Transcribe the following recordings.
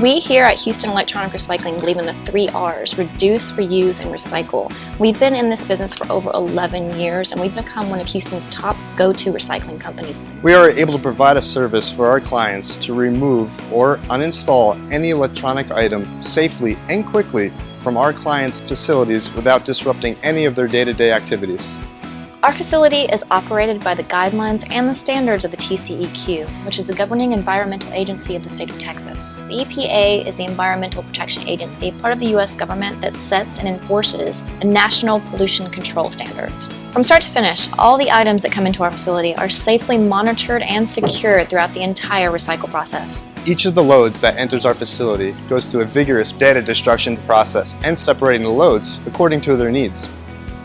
We here at Houston Electronic Recycling believe in the 3 R's: reduce, reuse, and recycle. We've been in this business for over 11 years, and we've become one of Houston's top go-to recycling companies. We are able to provide a service for our clients to remove or uninstall any electronic item safely and quickly from our clients' facilities without disrupting any of their day-to-day activities. Our facility is operated by the guidelines and the standards of the TCEQ, which is the governing environmental agency of the state of Texas. The EPA is the Environmental Protection Agency, part of the U.S. government that sets and enforces the National Pollution Control Standards. From start to finish, all the items that come into our facility are safely monitored and secured throughout the entire recycle process. Each of the loads that enters our facility goes through a vigorous data destruction process and separating the loads according to their needs.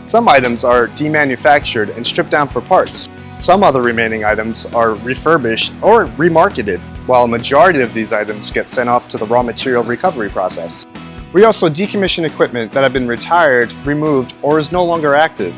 Some items are demanufactured and stripped down for parts. Some other remaining items are refurbished or remarketed, while a majority of these items get sent off to the raw material recovery process. We also decommission equipment that have been retired, removed, or is no longer active.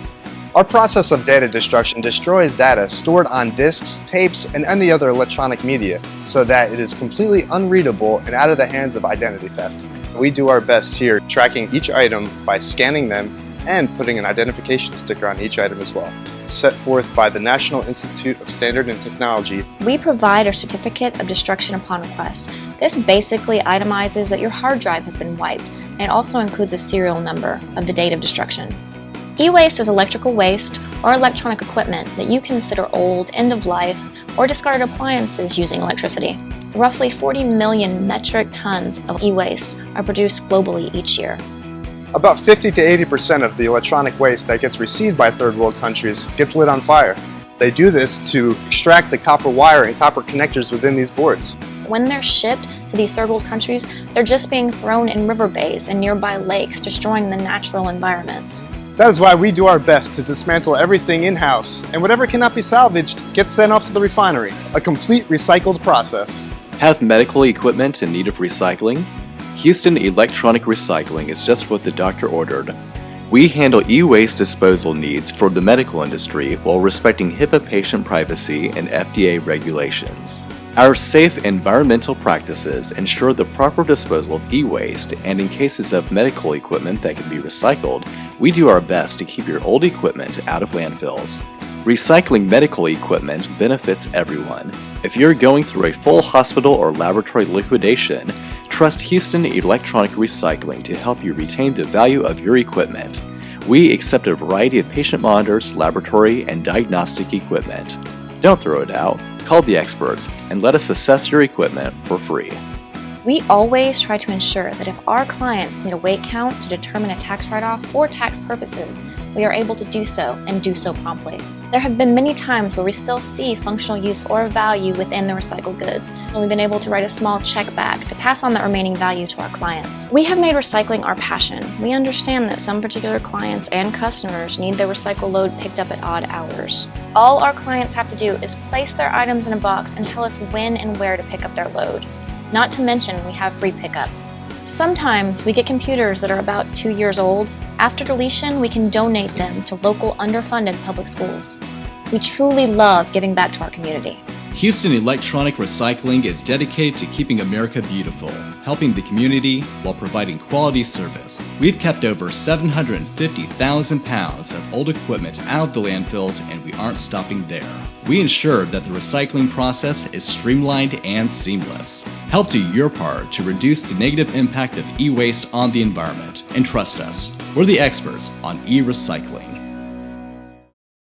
Our process of data destruction destroys data stored on disks, tapes, and any other electronic media so that it is completely unreadable and out of the hands of identity theft. We do our best here tracking each item by scanning them and putting an identification sticker on each item as well, set forth by the National Institute of Standard and Technology. We provide a certificate of destruction upon request. This basically itemizes that your hard drive has been wiped, and it also includes a serial number of the date of destruction. E-waste is electrical waste or electronic equipment that you consider old, end of life, or discarded appliances using electricity. Roughly 40 million metric tons of e-waste are produced globally each year. About 50 to 80% of the electronic waste that gets received by third world countries gets lit on fire. They do this to extract the copper wire and copper connectors within these boards. When they're shipped to these third world countries, they're just being thrown in river bays and nearby lakes, destroying the natural environments. That is why we do our best to dismantle everything in-house, and whatever cannot be salvaged gets sent off to the refinery, a complete recycled process. Have medical equipment in need of recycling? Houston Electronic Recycling is just what the doctor ordered. We handle e-waste disposal needs for the medical industry while respecting HIPAA patient privacy and FDA regulations. Our safe environmental practices ensure the proper disposal of e-waste, and in cases of medical equipment that can be recycled, we do our best to keep your old equipment out of landfills. Recycling medical equipment benefits everyone. If you're going through a full hospital or laboratory liquidation, trust Houston Electronic Recycling to help you retain the value of your equipment. We accept a variety of patient monitors, laboratory, and diagnostic equipment. Don't throw it out. Call the experts and let us assess your equipment for free. We always try to ensure that if our clients need a weight count to determine a tax write-off for tax purposes, we are able to do so and do so promptly. There have been many times where we still see functional use or value within the recycled goods, and we've been able to write a small check back to pass on that remaining value to our clients. We have made recycling our passion. We understand that some particular clients and customers need their recycle load picked up at odd hours. All our clients have to do is place their items in a box and tell us when and where to pick up their load. Not to mention, we have free pickup. Sometimes we get computers that are about 2 years old. After deletion, we can donate them to local underfunded public schools. We truly love giving back to our community. Houston Electronic Recycling is dedicated to keeping America beautiful, helping the community while providing quality service. We've kept over 750,000 pounds of old equipment out of the landfills, and we aren't stopping there. We ensure that the recycling process is streamlined and seamless. Help do your part to reduce the negative impact of e-waste on the environment, and trust us, we're the experts on e-recycling.